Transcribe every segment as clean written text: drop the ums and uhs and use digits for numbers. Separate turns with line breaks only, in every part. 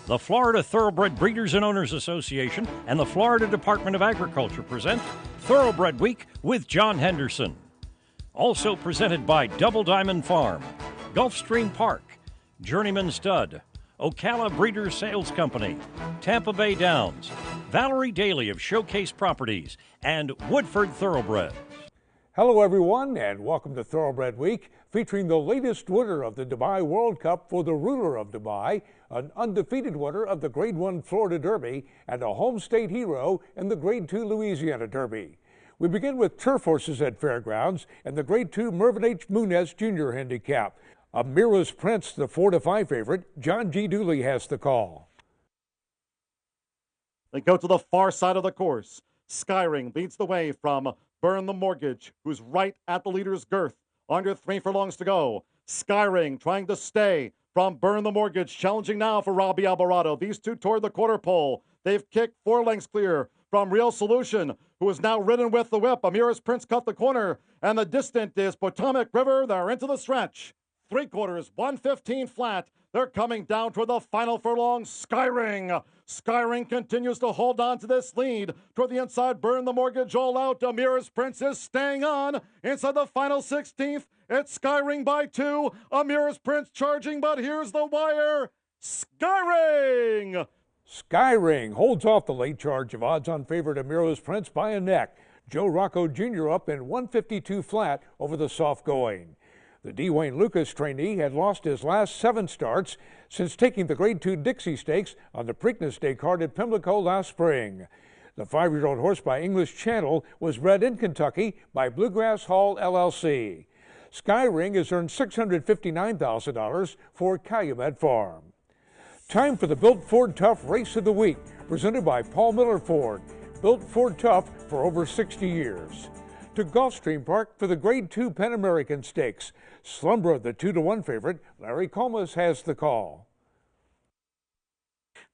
The Florida Thoroughbred Breeders and Owners Association and the Florida Department of Agriculture present Thoroughbred Week with John Henderson. Also presented by Double Diamond Farm, Gulfstream Park, Journeyman Stud, Ocala Breeders Sales Company, Tampa Bay Downs, Valerie Daly of Showcase Properties, and Woodford Thoroughbreds.
Hello everyone and welcome to Thoroughbred Week, featuring the latest winner of the Dubai World Cup for the ruler of Dubai, an undefeated winner of the Grade 1 Florida Derby, and a home state hero in the Grade 2 Louisiana Derby. We begin with turf horses at Fairgrounds and the Grade 2 Mervyn H. Munez Jr. Handicap. Amira's Prince, the 4-5 favorite, John G. Dooley has the call.
They go to the far side of the course. Skyring leads the way from Burn the Mortgage, who's right at the leader's girth. Under 3 furlongs to go. Skyring trying to stay from Burn the Mortgage, challenging now for Robbie Alvarado. These two toward the quarter pole. They've kicked 4 lengths clear from Real Solution, who is now ridden with the whip. Amira's Prince cut the corner, and the distant is Potomac River. They're into the stretch. 3/4, 115 flat. They're coming down toward the final furlong. Skyring. Skyring continues to hold on to this lead. Toward the inside, Burn the Mortgage all out. Amira's Prince is staying on. Inside the final 16th, it's Skyring by 2. Amira's Prince charging, but here's the wire. Skyring!
Skyring holds off the late charge of odds-on favorite Amira's Prince by a neck. Joe Rocco Jr. up in 152 flat over the soft going. The D. Wayne Lucas trainee had lost his last 7 starts since taking the Grade 2 Dixie Stakes on the Preakness Day card at Pimlico last spring. The 5-year-old horse by English Channel was bred in Kentucky by Bluegrass Hall LLC. Skyring has earned $659,000 for Calumet Farm. Time for the Built Ford Tough Race of the Week, presented by Paul Miller Ford. Built Ford Tough for over 60 years. To Gulfstream Park for the Grade 2 Pan American Stakes. Slumber, the 2-1 favorite, Larry Comas has the call.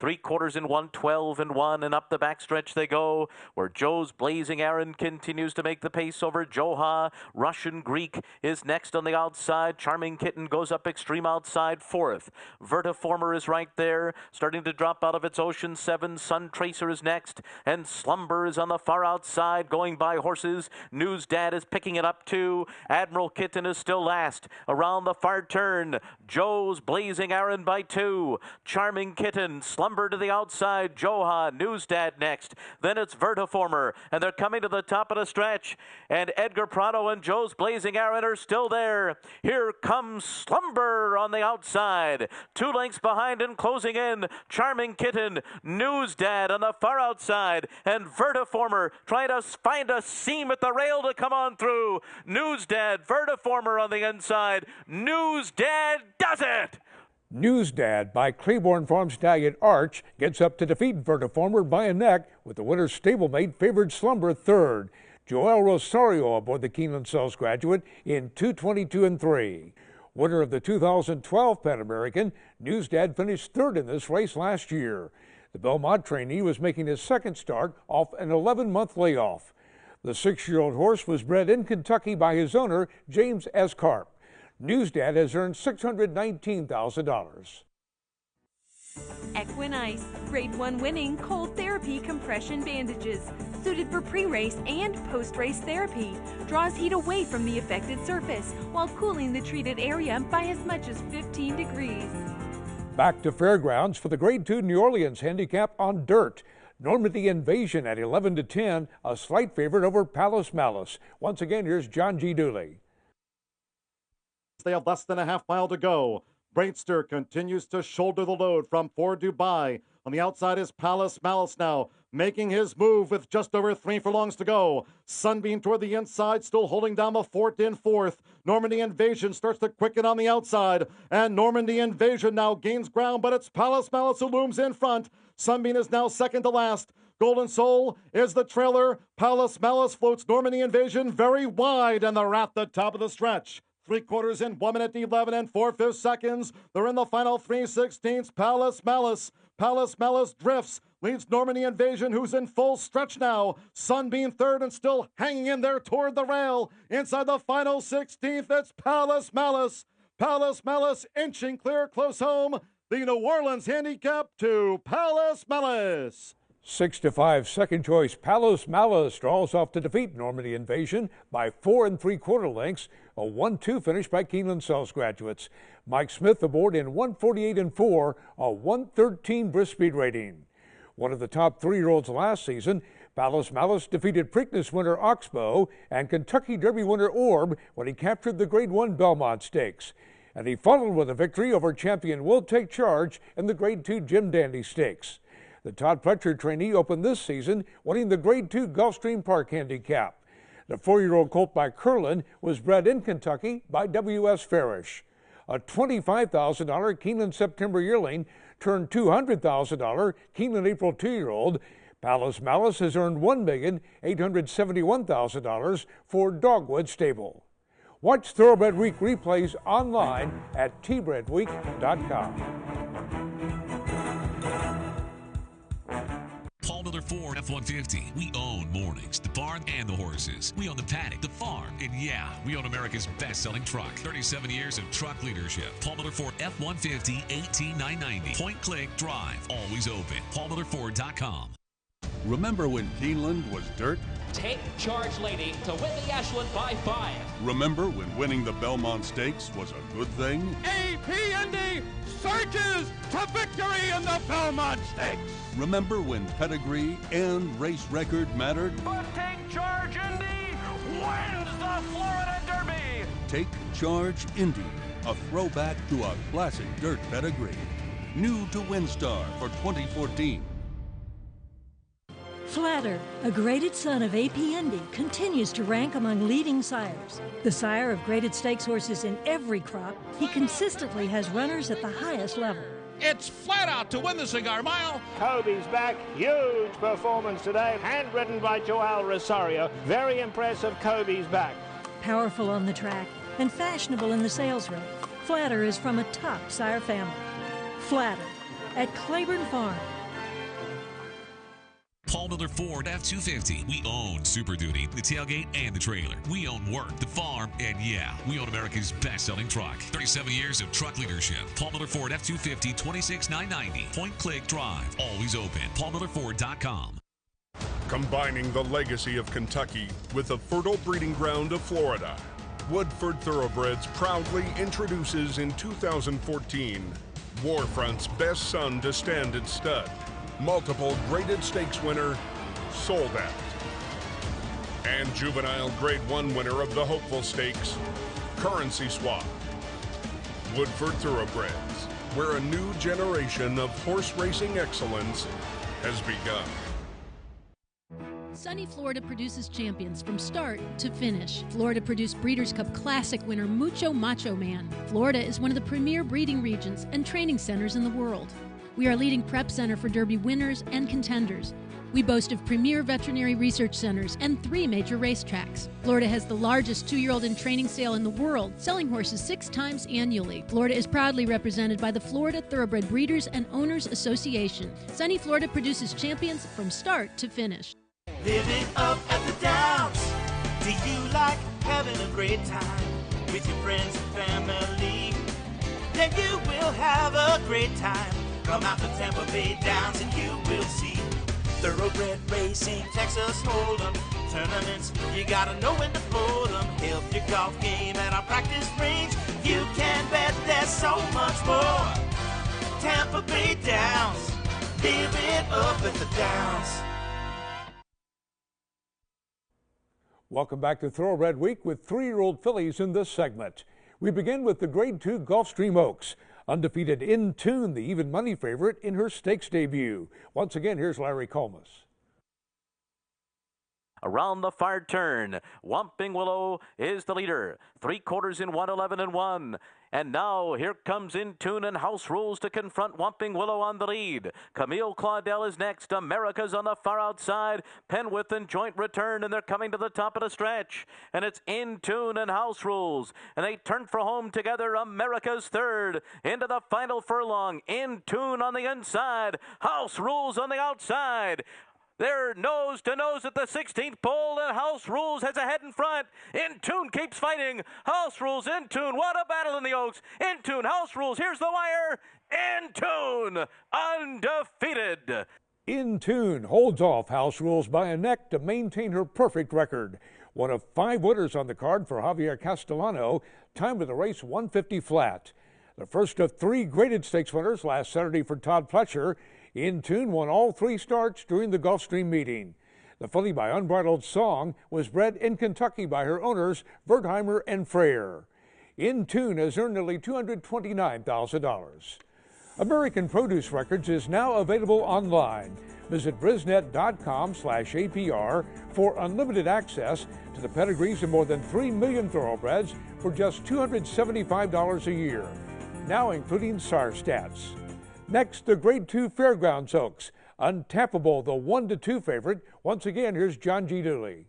3/4 in 112-1, and up the backstretch they go, where Joe's Blazing Aaron continues to make the pace over Joha. Russian Greek is next on the outside. Charming Kitten goes up extreme outside 4th. Vertiformer is right there, starting to drop out of its Ocean 7. Sun Tracer is next, and Slumber is on the far outside, going by horses. News Dad is picking it up too. Admiral Kitten is still last. Around the far turn, Joe's Blazing Aaron by 2. Charming Kitten, Slumber to the outside, Joha, Newsdad next. Then it's Vertiformer, and they're coming to the top of the stretch. And Edgar Prado and Joe's Blazing Aaron are still there. Here comes Slumber on the outside. 2 lengths behind and closing in, Charming Kitten, Newsdad on the far outside, and Vertiformer trying to find a seam at the rail to come on through. Newsdad, Vertiformer on the inside. Newsdad does it!
Newsdad by Claiborne Farm Stallion Arch gets up to defeat Vertiformer by a neck, with the winner's stablemate favored Slumber 3rd. Joel Rosario aboard the Keeneland Sells Graduate in 2:22-3. Winner of the 2012 Pan American, Newsdad finished 3rd in this race last year. The Belmont trainee was making his 2nd start off an 11-month layoff. The 6-year-old horse was bred in Kentucky by his owner, James S. Karp. Newsdad has earned $619,000.
Equinice, Grade 1 winning cold therapy compression bandages, suited for pre-race and post-race therapy. Draws heat away from the affected surface while cooling the treated area by as much as 15 degrees.
Back to Fairgrounds for the Grade 2 New Orleans Handicap on dirt. Normandy Invasion at 11-10, a slight favorite over Palace Malice. Once again, here's John G. Dooley.
They have less than a half mile to go. Brainster continues to shoulder the load from Ford Dubai. On the outside is Palace Malice now. making his move with just over 3 furlongs to go. Sunbeam toward the inside, still holding down the fort in fourth. Normandy Invasion starts to quicken on the outside, and Normandy Invasion now gains ground, but it's Palace Malice who looms in front. Sunbeam is now second to last. Golden Soul is the trailer. Palace Malice floats Normandy Invasion very wide, and they're at the top of the stretch. 3/4 in 1 minute 11 and 4/5 seconds. They're in the final 3/16. Palace Malice. Palace Malice drifts, leads Normandy Invasion, who's in full stretch now. Sunbeam third and still hanging in there toward the rail. Inside the final 16th, it's Palace Malice. Palace Malice inching clear close home. The New Orleans handicap to Palace Malice.
6-5 second choice Palace Malice draws off to defeat Normandy Invasion by 4 3/4 lengths. A 1-2 finish by Keeneland Sells graduates. Mike Smith aboard in 1:48 4, a 1:13 brisk speed rating. One of the top 3-year-olds last season, Palace Malice defeated Preakness winner Oxbow and Kentucky Derby winner Orb when he captured the Grade 1 Belmont Stakes. And he followed with a victory over champion Will Take Charge in the Grade 2 Jim Dandy Stakes. The Todd Pletcher trainee opened this season winning the Grade 2 Gulfstream Park Handicap. The 4-year-old colt by Curlin was bred in Kentucky by W.S. Farish. A $25,000 Keeneland September yearling turned $200,000 Keeneland April 2-year-old. Palace Malice has earned $1,871,000 for Dogwood Stable. Watch Thoroughbred Week replays online at tbredweek.com.
Paul Miller Ford F-150. We own mornings, the barn, and the horses. We own the paddock, the farm, and yeah, we own America's best-selling truck. 37 years of truck leadership. Paul Miller Ford F-150, 18,990. Point, click, drive. Always open. PaulMillerFord.com.
Remember when Keeneland was dirt?
Take charge, lady, to win the Ashland by 5.
Remember when winning the Belmont Stakes was a good thing?
AP&D surges to victory in the Belmont Stakes.
Remember when pedigree and race record mattered?
But Take Charge Indy wins the Florida Derby.
Take Charge Indy, a throwback to a classic dirt pedigree. New to WinStar for 2014.
Flatter, a graded son of AP&D, continues to rank among leading sires. The sire of graded stakes horses in every crop, he consistently has runners at the highest level.
It's flat out to win the Cigar Mile.
Kobe's back. Huge performance today. Handwritten by Joao Rosario. Very impressive. Kobe's back.
Powerful on the track and fashionable in the sales ring, Flatter is from a top sire family. Flatter at Claiborne Farm.
Paul Miller Ford F-250. We own Super Duty, the tailgate, and the trailer. We own work, the farm, and yeah, we own America's best-selling truck. 37 years of truck leadership. Paul Miller Ford F-250, 26,990. Point, click, drive. Always open. PaulMillerFord.com.
Combining the legacy of Kentucky with the fertile breeding ground of Florida, Woodford Thoroughbreds proudly introduces in 2014 Warfront's best son to stand at stud, multiple graded stakes winner, Sold Out, and juvenile Grade 1 winner of the Hopeful Stakes, Currency Swap. Woodford Thoroughbreds, where a new generation of horse racing excellence has begun.
Sunny Florida produces champions from start to finish. Florida produced Breeders' Cup Classic winner Mucho Macho Man. Florida is one of the premier breeding regions and training centers in the world. We are a leading prep center for Derby winners and contenders. We boast of premier veterinary research centers and 3 major racetracks. Florida has the largest 2-year-old in training sale in the world, selling horses 6 times annually. Florida is proudly represented by the Florida Thoroughbred Breeders and Owners Association. Sunny Florida produces champions from start to finish.
Living up at the Downs. Do you like having a great time with your friends and family? Then you will have a great time. Come out to Tampa Bay Downs and you will see Thoroughbred racing, Texas Hold'em tournaments. You gotta know when to pull them. Help your golf game at our practice range. You can bet there's so much more. Tampa Bay Downs. Live it up at the Downs.
Welcome back to Thoroughbred Week with 3-year-old fillies in this segment. We begin with the Grade 2 Gulfstream Oaks. Undefeated In Tune, the even money favorite in her stakes debut. Once again, here's Larry Colmus.
Around the far turn, Whomping Willow is the leader. 3/4 in 1:11 and 1. And now here comes In Tune and House Rules to confront Whomping Willow on the lead. Camille Claudel is next. America's on the far outside. Penwith and Joint Return, and they're coming to the top of the stretch. And it's In Tune and House Rules. And they turn for home together. America's third. Into the final furlong. In Tune on the inside. House Rules on the outside. They're nose to nose at the 16th pole, and House Rules has a head in front. In Tune keeps fighting. House Rules, In Tune. What a battle in the Oaks. In Tune, House Rules. Here's the wire. In Tune, undefeated.
In Tune holds off House Rules by a neck to maintain her perfect record. One of 5 winners on the card for Javier Castellano. Time of the race 150 flat. The first of 3 graded stakes winners last Saturday for Todd Pletcher. In Tune won all 3 starts during the Gulfstream meeting. The filly by Unbridled Song was bred in Kentucky by her owners, Wertheimer and Freyer. In Tune has earned nearly $229,000. American Produce Records is now available online. Visit brisnet.com/APR for unlimited access to the pedigrees of more than 3 million thoroughbreds for just $275 a year, now including SAR stats. Next, the Grade 2 Fairgrounds Oaks. Untappable, the 1-2 favorite. Once again, here's John G. Dooley.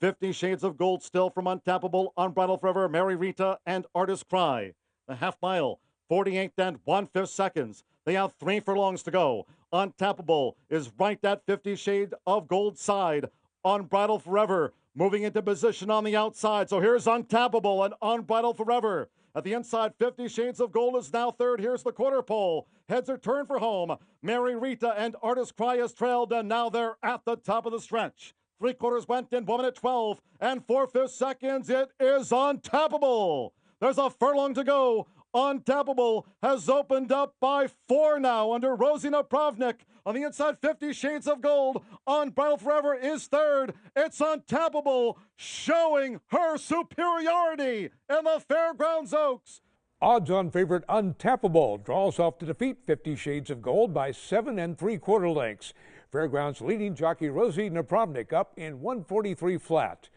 50 Shades of Gold still from Untappable, Unbridled Forever, Mary Rita, and Artist Cry. The half mile, 48 and 1/5 seconds. They have 3 furlongs to go. Untappable is right at 50 Shades of Gold side. Unbridled Forever moving into position on the outside. So here's Untappable and Unbridled Forever. At the inside, 50 Shades of Gold is now third. Here's the quarter pole. Heads are turned for home. Mary Rita and Artist Cry has trailed, and now they're at the top of the stretch. 3/4 went in 1:12 and 4/5 seconds. It is Untappable. There's a furlong to go. Untappable has opened up by 4 now under Rosina Pravnik. On the inside, 50 Shades of Gold. Unbridled Forever is third. It's Untappable showing her superiority in the Fairgrounds Oaks.
Odds-on favorite Untappable draws off to defeat 50 Shades of Gold by 7 3/4 lengths. Fairgrounds leading jockey Rosie Napravnik up in 143 flat.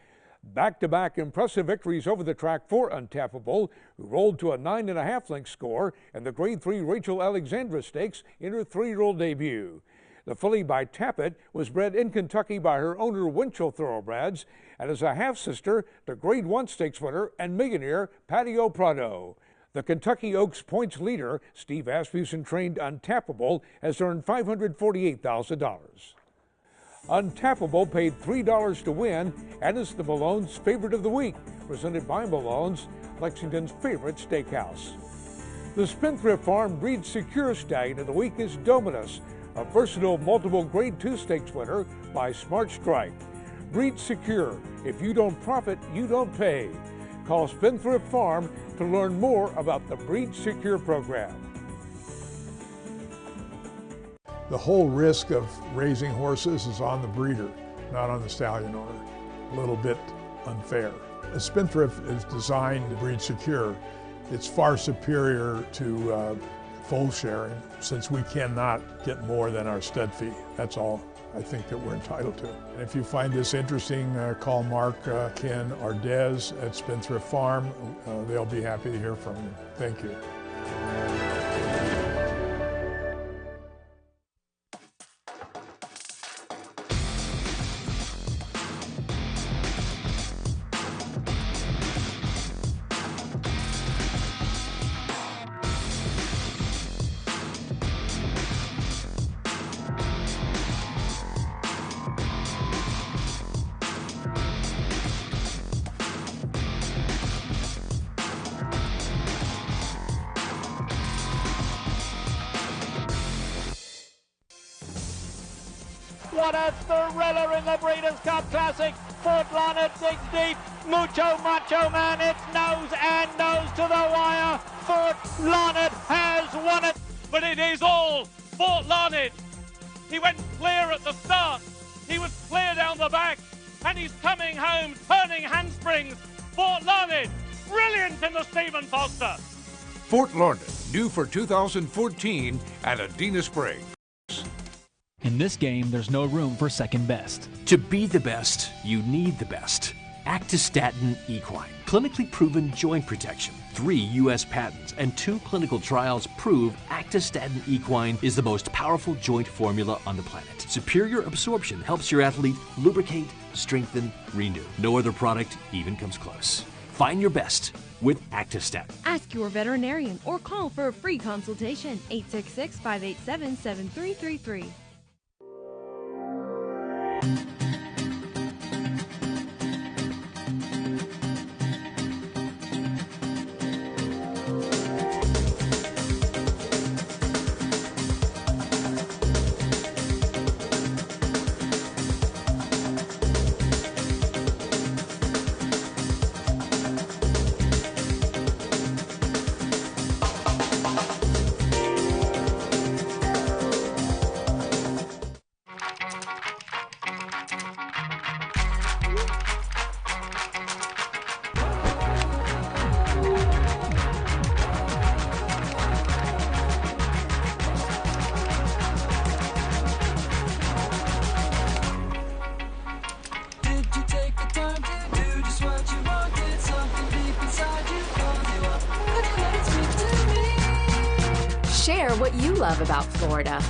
Back-to-back impressive victories over the track for Untappable, who rolled to a 9.5 length score in the Grade 3 Rachel Alexandra Stakes in her 3-year-old debut. The filly by Tappet was bred in Kentucky by her owner Winchell Thoroughbreds and is a half-sister to Grade 1 Stakes winner and millionaire Patio Prado. The Kentucky Oaks points leader, Steve Asmussen-trained Untappable, has earned $548,000. Untappable paid $3 to win and is the Malone's favorite of the week, presented by Malone's, Lexington's favorite steakhouse. The Spendthrift Farm Breed Secure Stallion of the week is Dominus, a versatile multiple Grade 2 stakes winner by Smart Strike. Breed Secure. If you don't profit, you don't pay. Call Spendthrift Farm to learn more about the Breed Secure program.
The whole risk of raising horses is on the breeder, not on the stallion owner. A little bit unfair. A Spendthrift is designed to breed secure. It's far superior to foal sharing since we cannot get more than our stud fee. That's all I think that we're entitled to. And if you find this interesting, call Mark, Ken, or Des at Spendthrift Farm. They'll be happy to hear from you. Thank you.
What a thriller in the Breeders' Cup Classic. Fort Larned digs deep. Mucho Macho Man, it's nose and nose to the wire. Fort Larned has won it.
But it is all Fort Larned. He went clear at the start. He was clear down the back. And he's coming home, turning handsprings. Fort Larned, brilliant in the Stephen Foster.
Fort Larned, due for 2014 at Adena Springs. In this game, there's no room for second best.
To be the best, you need the best. Actistatin Equine, clinically proven joint protection. 3 U.S. patents and 2 clinical trials prove Actistatin Equine is the most powerful joint formula on the planet. Superior absorption helps your athlete lubricate, strengthen, renew. No other product even comes close. Find your best with Actistatin.
Ask your veterinarian or call for a free consultation. 866-587-7333.
Share what you love about Florida.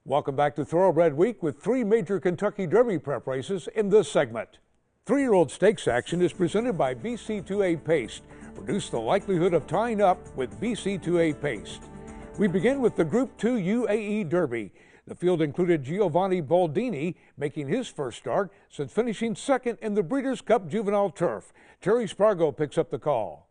Welcome back to Thoroughbred Week with 3 major Kentucky Derby prep races in this segment. 3-year-old stakes action is presented by BC2A Paste. Reduce the likelihood of tying up with BC2A Paste. We begin with the Group 2 UAE Derby. The field included Giovanni Baldini making his first start since finishing second in the Breeders' Cup Juvenile Turf. Terry Spargo picks up the call.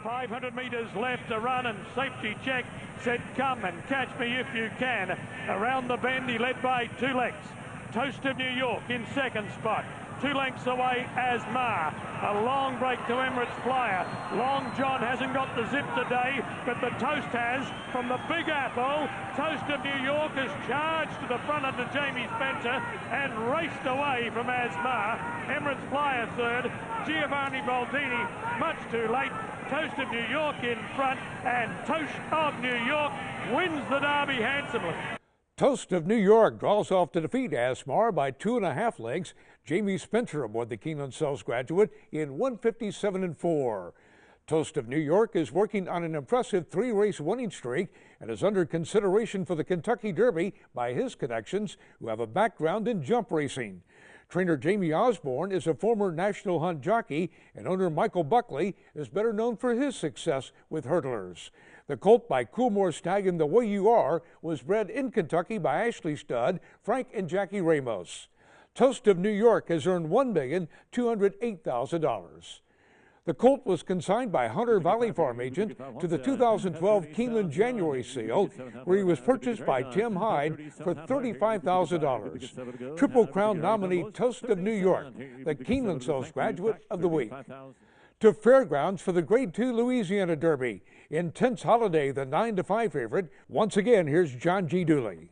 500 metres left to run, and safety check said come and catch me if you can. Around the bend he led by 2 lengths. Toast of New York in second spot. 2 lengths away Asmar. A long break to Emirates Flyer. Long John hasn't got the zip today, but the Toast has. From the Big Apple, Toast of New York has charged to the front under Jamie Spencer and raced away from Asmar. Emirates Flyer third. Giovanni Baldini much too late. Toast of New York in front, and Toast of New York wins the Derby handsomely.
Toast of New York draws off to defeat Asmar by 2.5 lengths. Jamie Spencer aboard the Keeneland Sells graduate in 157-4. Toast of New York is working on an impressive 3-race winning streak and is under consideration for the Kentucky Derby by his connections who have a background in jump racing. Trainer Jamie Osborne is a former National Hunt jockey, and owner Michael Buckley is better known for his success with hurdlers. The colt by Coolmore Stallion The Way You Are was bred in Kentucky by Ashley stud Frank and Jackie Ramos. Toast of New York has earned $1,208,000. The colt was consigned by Hunter Valley Farm agent to the 2012 Keeneland January sale, where he was purchased by Tim Hyde for $35,000. Triple Crown nominee Toast of New York, the Keeneland Sells graduate of the week. To Fairgrounds for the Grade 2 Louisiana Derby. Intense Holiday, the 9-5 favorite. Once again, here's John G. Dooley.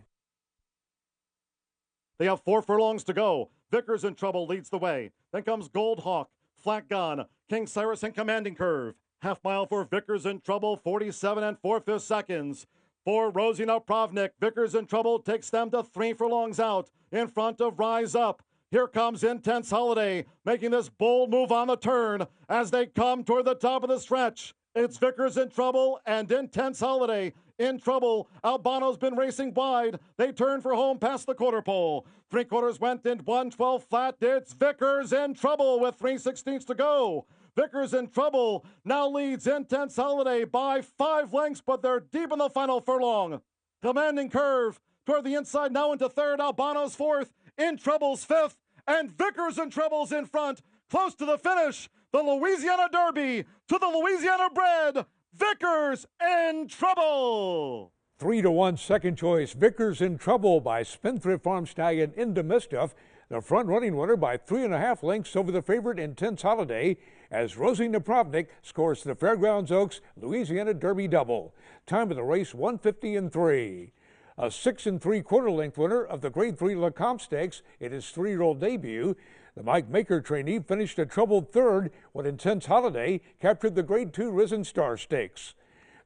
They have 4 furlongs to go. Vickers in Trouble leads the way. Then comes Gold Hawk, Flat Gun, King Cyrus, and Commanding Curve. Half mile for Vickers in Trouble, 47 4/5 seconds. For Rosina Pravnik, Vickers in Trouble takes them to 3 furlongs out in front of Rise Up. Here comes Intense Holiday, making this bold move on the turn as they come toward the top of the stretch. It's Vickers in Trouble and Intense Holiday in trouble. Albano's been racing wide. They turn for home past the quarter pole. 3/4 went in 112 flat. It's Vickers in Trouble with 3/16 to go. Vickers in Trouble now leads Intense Holiday by 5 lengths, but they're deep in the final furlong. Commanding Curve toward the inside, now into third. Albano's fourth. In Trouble's fifth. And Vickers in Trouble's in front. Close to the finish. The Louisiana Derby to the Louisiana bred. Vickers in Trouble.
3-1 second choice. Vickers in Trouble by Spendthrift Farm Stallion Into Mischief. The front running winner by 3.5 lengths over the favorite Intense Holiday as Rosie Napravnik scores the Fairgrounds Oaks Louisiana Derby double. Time of the race 150-3. A 6 3/4 length winner of the Grade 3 Lecomte Stakes in his 3-year-old debut. The Mike Maker trainee finished a troubled third when Intense Holiday captured the Grade 2 Risen Star Stakes.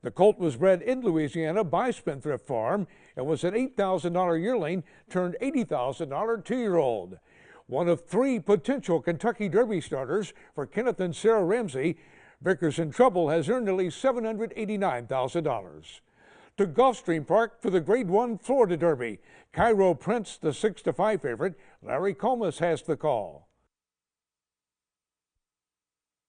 The colt was bred in Louisiana by Spendthrift Farm and was an $8,000 yearling turned $80,000 two-year-old. One of 3 potential Kentucky Derby starters for Kenneth and Sarah Ramsey, Vickers in Trouble has earned nearly $789,000. To Gulfstream Park for the Grade 1 Florida Derby. Cairo Prince, the 6-5 favorite. Larry Comas has the call.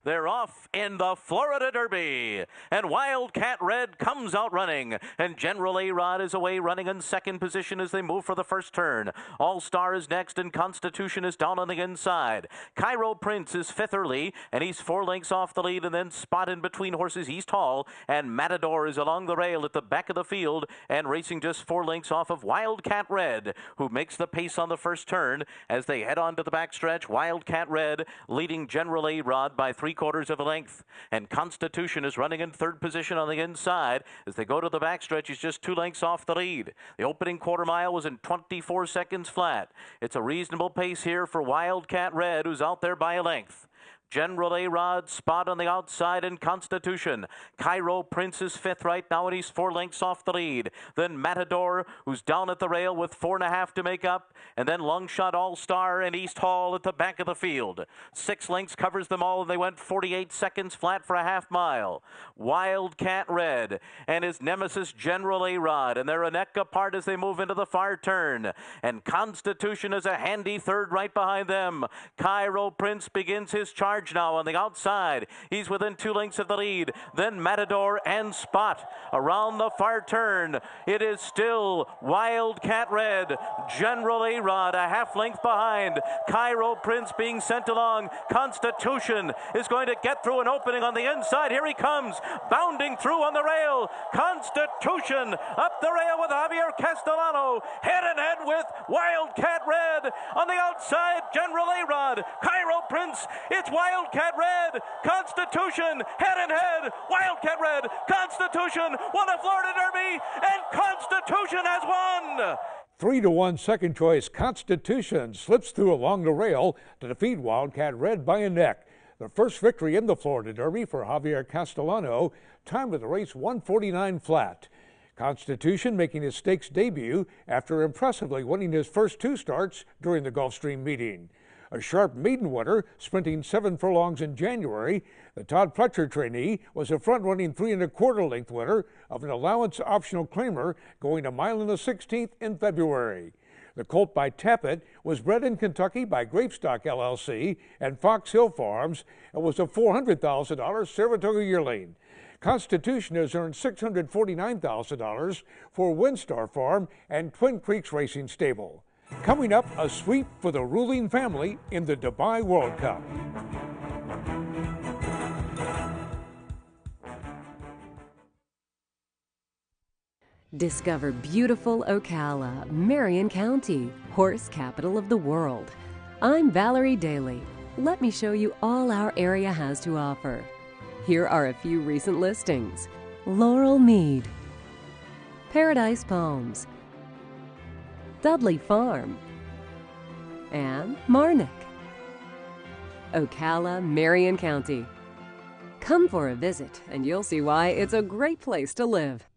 They're off in the Florida Derby, and Wildcat Red comes out running, and General A-Rod is away running in second position as they move for the first turn. All-Star is next, and Constitution is down on the inside. Cairo Prince is 5th early, and he's 4 lengths off the lead, and then spot in between horses East Hall, and Matador is along the rail at the back of the field, and racing just 4 lengths off of Wildcat Red, who makes the pace on the first turn as they head on to the backstretch. Wildcat Red leading General A-Rod by 3/4 of a length, and Constitution is running in 3rd position on the inside. As they go to the backstretch, he's just 2 lengths off the lead. The opening quarter mile was in 24 seconds flat. It's a reasonable pace here for Wildcat Red, who's out there by a length. General A-Rod, spot on the outside, and Constitution. Cairo Prince is 5th right now, and he's 4 lengths off the lead. Then Matador, who's down at the rail with 4.5 to make up, and then Longshot All-Star and East Hall at the back of the field. 6 lengths covers them all, and they went 48 seconds flat for a half mile. Wildcat Red and his nemesis General A-Rod, and they're a neck apart as they move into the far turn. And Constitution is a handy 3rd right behind them. Cairo Prince begins his charge now on the outside. He's within 2 lengths of the lead. Then Matador and Spot around the far turn. It is still Wildcat Red. General A-Rod a half length behind. Cairo Prince being sent along. Constitution is going to get through an opening on the inside. Here he comes, bounding through on the rail. Constitution up the rail with Javier Castellano. Head and head with Wildcat Red. On the outside, General A-Rod. Cairo Prince. It's Wildcat Red, Constitution, head and head, Wildcat Red, Constitution, won a Florida Derby, and Constitution has won!
3-1 second choice, Constitution slips through along the rail to defeat Wildcat Red by a neck. The first victory in the Florida Derby for Javier Castellano, time of the race 1:49 flat. Constitution making his stakes debut after impressively winning his first 2 starts during the Gulfstream meeting. A sharp maiden winner, sprinting 7 furlongs in January, the Todd Pletcher trainee was a front-running 3 1/4 length winner of an allowance optional claimer going 1 1/16 in February. The colt by Tappet was bred in Kentucky by Grapestock LLC and Fox Hill Farms and was a $400,000 Saratoga yearling. Constitution has earned $649,000 for Windstar Farm and Twin Creeks Racing Stable. Coming up, a sweep for the ruling family in the Dubai World Cup.
Discover beautiful Ocala, Marion County, horse capital of the world. I'm Valerie Daly. Let me show you all our area has to offer. Here are a few recent listings: Laurel Mead, Paradise Palms, Dudley Farm, and Marnick. Ocala, Marion County. Come for a visit, and you'll see why it's a great place to live.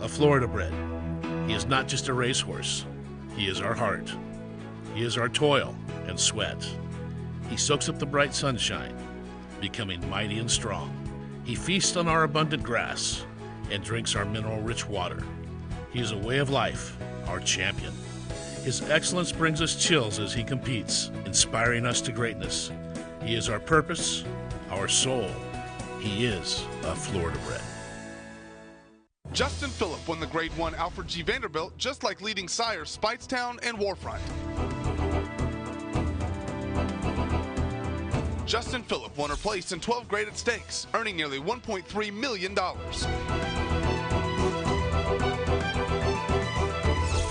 Florida bred. He is not just a racehorse. He is our heart. He is our toil and sweat. He soaks up the bright sunshine, becoming mighty and strong. He feasts on our abundant grass and drinks our mineral-rich water. He is a way of life, our champion. His excellence brings us chills as he competes, inspiring us to greatness. He is our purpose, our soul. He is a Florida bred.
Justin Phillip won the Grade 1 Alfred G. Vanderbilt, just like leading sires Speightstown and Warfront. Justin Phillip won her place in 12 graded stakes, earning nearly $1.3 million.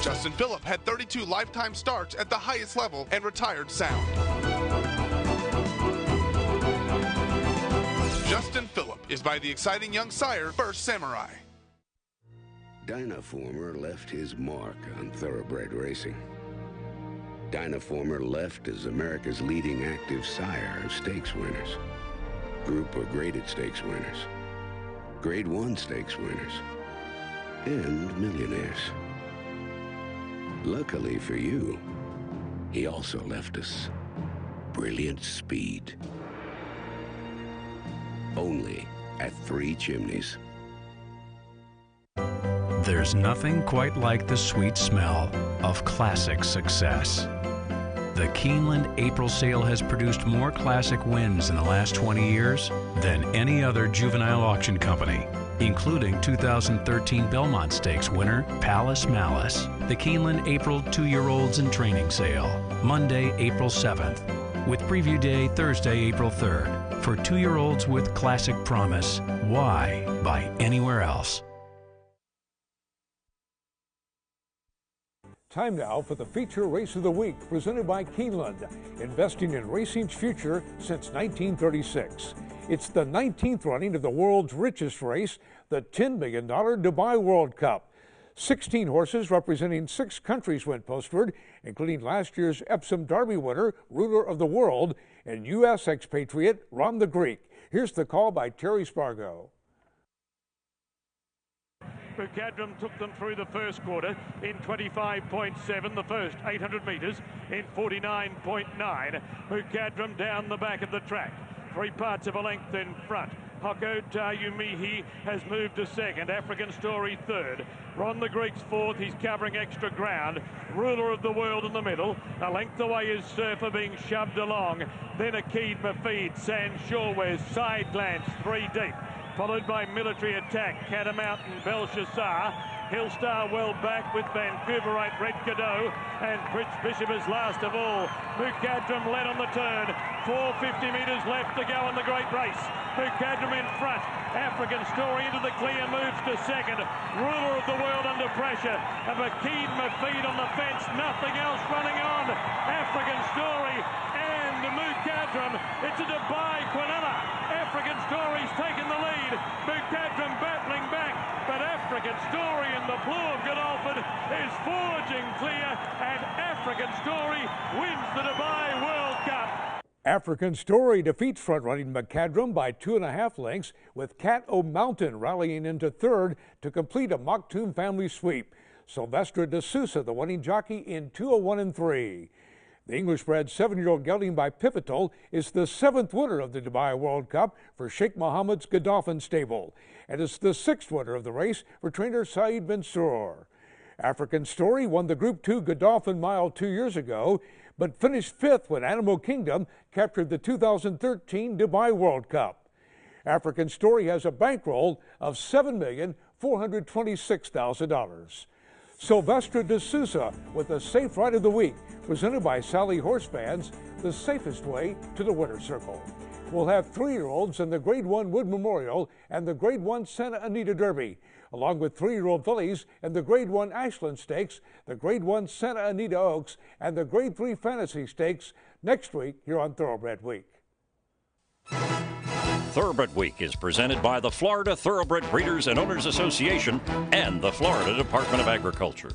Justin Phillip had 32 lifetime starts at the highest level and retired sound. Justin Phillip is by the exciting young sire, First Samurai.
Dynaformer left his mark on thoroughbred racing. Dynaformer left as America's leading active sire of stakes winners, group or graded stakes winners, grade 1 stakes winners, and millionaires. Luckily for you, he also left us brilliant speed. Only at 3 Chimneys.
There's nothing quite like the sweet smell of classic success. The Keeneland April sale has produced more classic wins in the last 20 years than any other juvenile auction company, including 2013 Belmont Stakes winner Palace Malice. The Keeneland April 2-year-olds in training sale, Monday, April 7th, with preview day Thursday, April 3rd. For 2-year-olds with classic promise, why buy anywhere else?
Time now for the feature race of the week, presented by Keeneland, investing in racing's future since 1936. It's the 19th running of the world's richest race, the $10 million Dubai World Cup. 16 horses representing 6 countries went postward, including last year's Epsom Derby winner, ruler of the world, and U.S. expatriate Ron the Greek. Here's the call by Terry Spargo.
Mucadram took them through the first quarter in 25.7, the first 800 metres in 49.9. Mucadram down the back of the track, 3 parts of a length in front. Hoko Tayumihi has moved to second, African Story third. Ron the Greek's fourth, he's covering extra ground. Ruler of the world in the middle, a length away is Surfer being shoved along. Then Akeed Mafid, Sand Shoreways, Side Glance, 3 deep. Followed by Military Attack, Catamount and Belshazzar. Hillstar well back with Vancouverite Red Cadeau, and Prince Bishop is last of all. Mucadram led on the turn, 450 metres left to go in the great race. Mucadram in front, African Story into the clear, moves to second. Ruler of the world under pressure, and Akeed Mafid on the fence, nothing else running on. African Story and Mucadram, it's a Dubai Quinella. African Story's taken the lead, Mucadram battling back, but African Story in the blue of Godolphin is forging clear, and African Story wins the Dubai World Cup.
African Story defeats front-running Mucadram by 2.5 lengths, with Cat O'Mountain rallying into third to complete a Mokhtoum family sweep. Silvestre de Sousa, the winning jockey, in 2:01 3. The English-bred 7-year-old gelding by Pivotal is the 7th winner of the Dubai World Cup for Sheikh Mohammed's Godolphin stable, and is the 6th winner of the race for trainer Saeed Mansour. African Story won the Group 2 Godolphin Mile 2 years ago, but finished 5th when Animal Kingdom captured the 2013 Dubai World Cup. African Story has a bankroll of $7,426,000. Silvestre de Sousa with the Safe Ride of the Week, presented by Sally Horse Fans, the safest way to the winner's circle. We'll have 3-year-olds in the Grade 1 Wood Memorial and the Grade 1 Santa Anita Derby, along with 3-year-old fillies in the Grade 1 Ashland Stakes, the Grade 1 Santa Anita Oaks, and the Grade 3 Fantasy Stakes next week here on Thoroughbred Week.
Thoroughbred Week is presented by the Florida Thoroughbred Breeders and Owners Association and the Florida Department of Agriculture.